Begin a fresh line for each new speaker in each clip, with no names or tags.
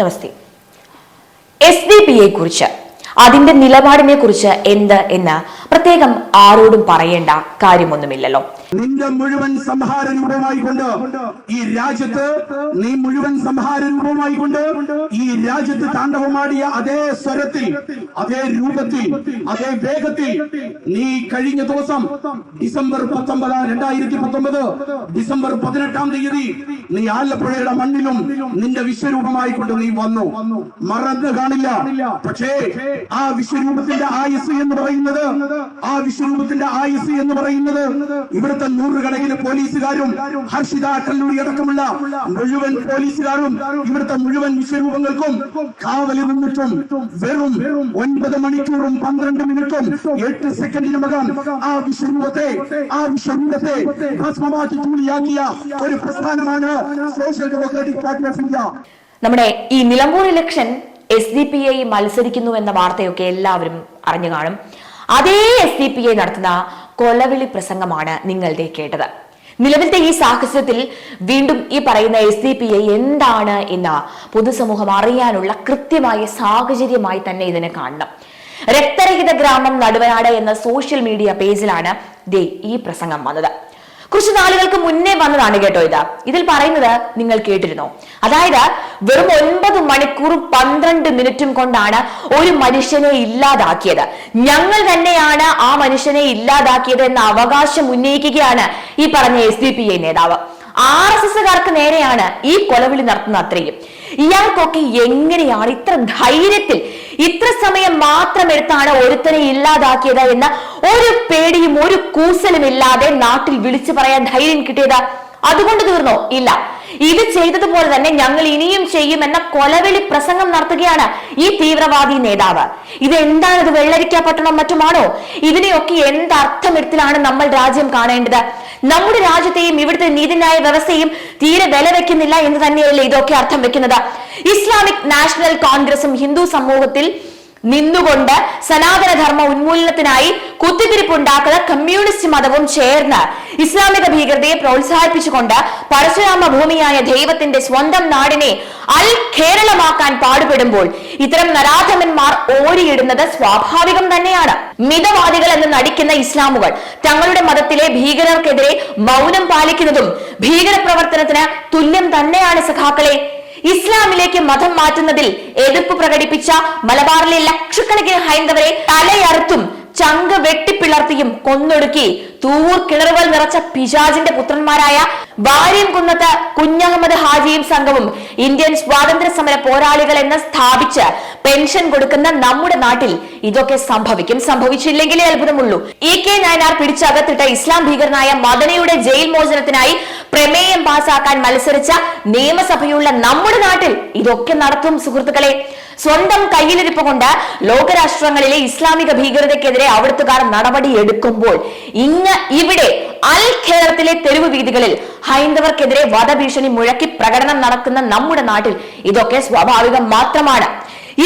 നമസ്തേ. SDP കുറിച്ച് അതിന്റെ നിലപാടിനെ കുറിച്ച് എന്ത് എന്ന് പ്രത്യേകം ആരോടും പറയേണ്ട കാര്യമൊന്നുമില്ലല്ലോ.
നിന്റെ മുഴുവൻ സംഹാരരൂപമായി കൊണ്ട് ഈ രാജ്യത്ത് നീ മുഴുവൻ സംഹാരരൂപമായി കൊണ്ട് ഈ രാജ്യത്ത് താണ്ഡവമാടിയ അതേ സ്വരത്തിൽ, അതേ രൂപത്തിൽ, അതേ വേഗത്തിൽ നീ കഴിഞ്ഞ ദിവസം ഡിസംബർ 2019 ഡിസംബർ 18 നീ ആലപ്പുഴയുടെ മണ്ണിലും നിന്റെ വിശ്വരൂപമായി കൊണ്ട് നീ വന്നു. മറന്നു കാണില്ല. പക്ഷേ ആ വിശ്വരൂപത്തിന്റെ ആയുസ് എന്ന് പറയുന്നത് ഇവിടുത്തെ നൂറുകണക്കിന് പോലീസുകാരും ഹർഷിത കല്ലൂരി അടക്കമുള്ള മുഴുവൻ പോലീസുകാരും ഇവിടുത്തെ മുഴുവൻ വിശ്വരൂപങ്ങൾക്കും കാവലിൽ നിന്നിട്ടും വെറും 9 മണിക്കൂറും 12 മിനിറ്റും 8 സെക്കൻഡിനുമകം ആ വിശ്വരൂപത്തെ ഭസ്മമാക്കി തൂളിയാക്കിയ ഒരു പ്രസ്ഥാനമാണ് social democratic party of India.
നമ്മുടെ ഈ നിലമ്പൂർ ഇലക്ഷൻ SDP മത്സരിക്കുന്നു എന്ന വാർത്തയൊക്കെ എല്ലാവരും അറിഞ്ഞു കാണും. അതേ SDP നടത്തുന്ന കൊലവിളി പ്രസംഗമാണ് നിങ്ങളുടെ കേട്ടത്. നിലവിലത്തെ ഈ സാഹചര്യത്തിൽ വീണ്ടും ഈ പറയുന്ന SDP എന്താണ് എന്ന് പൊതുസമൂഹം അറിയാനുള്ള കൃത്യമായ സാഹചര്യമായി തന്നെ ഇതിനെ കാണണം. രക്തരഹിത ഗ്രാമം നടുവനാട് എന്ന സോഷ്യൽ മീഡിയ പേജിലാണ് ഈ പ്രസംഗം വന്നത്. കുറച്ച് നാളുകൾക്ക് മുന്നേ വന്നതാണ് കേട്ടോ. ഇതിൽ പറയുന്നത് നിങ്ങൾ കേട്ടിരുന്നോ? അതായത് വെറും 9 മണിക്കൂറും 12 മിനിറ്റും കൊണ്ടാണ് ഒരു മനുഷ്യനെ ഇല്ലാതാക്കിയത്. ഞങ്ങൾ തന്നെയാണ് ആ മനുഷ്യനെ ഇല്ലാതാക്കിയത് എന്ന അവകാശം ഉന്നയിക്കുകയാണ് ഈ പറഞ്ഞ SDP നേതാവ്. RSSകാർക്ക് നേരെയാണ് ഈ കൊലവിളി നടത്തുന്ന അത്രയും. ഇയാൾക്കൊക്കെ എങ്ങനെയാണ് ഇത്ര ധൈര്യത്തിൽ ഇത്ര സമയം മാത്രം എടുത്താണ് ഒരുത്തനെ ഇല്ലാതാക്കിയത് എന്ന ഒരു പേടിയും ഒരു കൂസലും ഇല്ലാതെ നാട്ടിൽ വിളിച്ചു പറയാൻ ധൈര്യം കിട്ടിയത്? അതുകൊണ്ട് തീർന്നോ? ഇല്ല. ഇത് ചെയ്തതുപോലെ തന്നെ ഞങ്ങൾ ഇനിയും ചെയ്യുമെന്ന കൊലവിളി പ്രസംഗം നടത്തുകയാണ് ഈ തീവ്രവാദി നേതാവ്. ഇതെന്താണ്? ഇത് വെള്ളരിക്കപ്പെട്ടണം മറ്റുമാണോ? ഇതിനെയൊക്കെ എന്തർത്ഥമെടുത്തിലാണ് നമ്മൾ രാജ്യം കാണേണ്ടത്? നമ്മുടെ രാജ്യത്തെയും ഇവിടുത്തെ നീതിന്യായ വ്യവസ്ഥയും തീരെ വില വെക്കുന്നില്ല എന്ന് തന്നെയല്ലേ ഇതൊക്കെ അർത്ഥം വെക്കുന്നത്? ഇസ്ലാമിക് നാഷണൽ കോൺഗ്രസും ഹിന്ദു സമൂഹത്തിൽ നിന്നുകൊണ്ട് സനാതന ധർമ്മ ഉന്മൂലനത്തിനായി കുത്തിത്തിരിപ്പുണ്ടാക്കുന്ന കമ്മ്യൂണിസ്റ്റ് മതവും ചേർന്ന് ഇസ്ലാമിക ഭീകരതയെ പ്രോത്സാഹിപ്പിച്ചുകൊണ്ട് പരശുരാമ ഭൂമിയായ ദൈവത്തിന്റെ സ്വന്തം നാടിനെ കേരളമാക്കാൻ പാടുപെടുമ്പോൾ ഇത്തരം നരാധമന്മാർ ഓടിയിടുന്നത് സ്വാഭാവികം തന്നെയാണ്. മിതവാദികൾ എന്ന് നടിക്കുന്ന ഇസ്ലാമുകൾ തങ്ങളുടെ മതത്തിലെ ഭീകരർക്കെതിരെ മൗനം പാലിക്കുന്നതും ഭീകര പ്രവർത്തനത്തിന് തുല്യം തന്നെയാണ് സഖാക്കളെ. ഇസ്ലാമിലേക്ക് മതം മാറ്റുന്നതിൽ എതിർപ്പ് പ്രകടിപ്പിച്ച മലബാറിലെ ലക്ഷക്കണക്കിന് ഹൈന്ദവരെ തലയറുത്തും ചങ്ക് വെട്ടിപ്പിളർത്തിയും കൊന്നൊടുക്കി തൂർ കിണറുകൾ നിറച്ച പിശാചിന്റെ പുത്രന്മാരായ വാര്യംകുന്നത്ത് കുഞ്ഞഹമ്മദ് ഹാജിയും സംഘവും ഇന്ത്യൻ സ്വാതന്ത്ര്യ സമര പോരാളികൾ എന്ന് സ്ഥാപിച്ച് പെൻഷൻ കൊടുക്കുന്ന നമ്മുടെ നാട്ടിൽ ഇതൊക്കെ സംഭവിച്ചില്ലെങ്കിലേ അത്ഭുതമുള്ളൂ. EK നായനാർ പിടിച്ചകത്തിട്ട ഇസ്ലാം ഭീകരനായ മദനിയുടെ ജയിൽ മോചനത്തിനായി പ്രമേയം പാസാക്കാൻ മത്സരിച്ച നിയമസഭയുള്ള നമ്മുടെ നാട്ടിൽ ഇതൊക്കെ നടത്തും സുഹൃത്തുക്കളെ. സ്വന്തം കയ്യിലിരിപ്പ് കൊണ്ട് ലോകരാഷ്ട്രങ്ങളിലെ ഇസ്ലാമിക ഭീകരതയ്ക്കെതിരെ അവിടുത്തുകാർ നടപടി എടുക്കുമ്പോൾ ഇവിടെ കേരളത്തിലെ തെരുവ് വീതികളിൽ ഹൈന്ദവർക്കെതിരെ വധഭീഷണി മുഴക്കി പ്രകടനം നടക്കുന്ന നമ്മുടെ നാട്ടിൽ ഇതൊക്കെ സ്വാഭാവികം മാത്രമാണ്.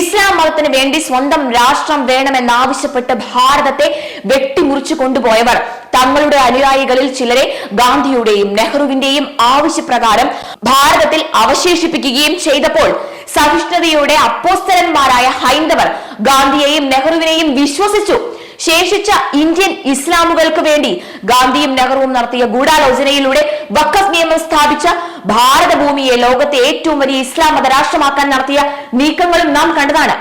ഇസ്ലാം മതത്തിന് വേണ്ടി സ്വന്തം രാഷ്ട്രം വേണമെന്നാവശ്യപ്പെട്ട് ഭാരതത്തെ വെട്ടിമുറിച്ചു കൊണ്ടുപോയവർ തങ്ങളുടെ അനുയായികളിൽ ചിലരെ ഗാന്ധിയുടെയും നെഹ്റുവിന്റെയും ആവശ്യപ്രകാരം ഭാരതത്തിൽ അവശേഷിപ്പിക്കുകയും ചെയ്തപ്പോൾ സഹിഷ്ണുതയുടെ അപ്പോസ്തലന്മാരായ ഹൈന്ദവർ ഗാന്ധിയെയും നെഹ്റുവിനെയും വിശ്വസിച്ചു. ശേഷിച്ച ഇന്ത്യൻ ഇസ്ലാമുകൾക്ക് വേണ്ടി ഗാന്ധിയും നെഹ്റുവും നടത്തിയ ഗൂഢാലോചനയിലൂടെ വഖഫ് നിയമം സ്ഥാപിച്ച ഭാരതഭൂമിയെ ലോകത്തെ ഏറ്റവും വലിയ ഇസ്ലാം മതരാഷ്ട്രമാക്കാൻ നടത്തിയ നീക്കങ്ങളും നാം കണ്ടതാണ്.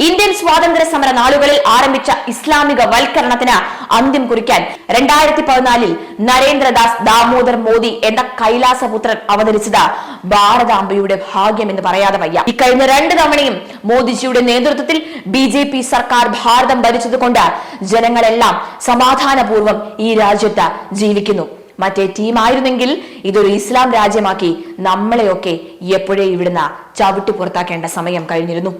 ഇന്ത്യൻ സ്വാതന്ത്ര്യ സമര നാളുകളിൽ ആരംഭിച്ച ഇസ്ലാമിക വൽക്കരണത്തിന് അന്ത്യം കുറിക്കാൻ 2014 നരേന്ദ്രദാസ് ദാമോദർ മോദി എന്ന കൈലാസപുത്രൻ അവതരിച്ചത് ഭാരതാംബയുടെ ഭാഗ്യം എന്ന് പറയാതെ വയ്യ. ഇക്കഴിഞ്ഞ 2 തവണയും മോദിജിയുടെ നേതൃത്വത്തിൽ BJP സർക്കാർ ഭാരതം ഭരിച്ചതുകൊണ്ട് ജനങ്ങളെല്ലാം സമാധാനപൂർവ്വം ഈ രാജ്യത്ത് ജീവിക്കുന്നു. മറ്റേ ടീമായിരുന്നെങ്കിൽ ഇതൊരു ഇസ്ലാം രാജ്യമാക്കി നമ്മളെയൊക്കെ എപ്പോഴേ ഇവിടുന്ന് ചവിട്ടി പുറത്താക്കേണ്ട സമയം കഴിഞ്ഞിരുന്നു.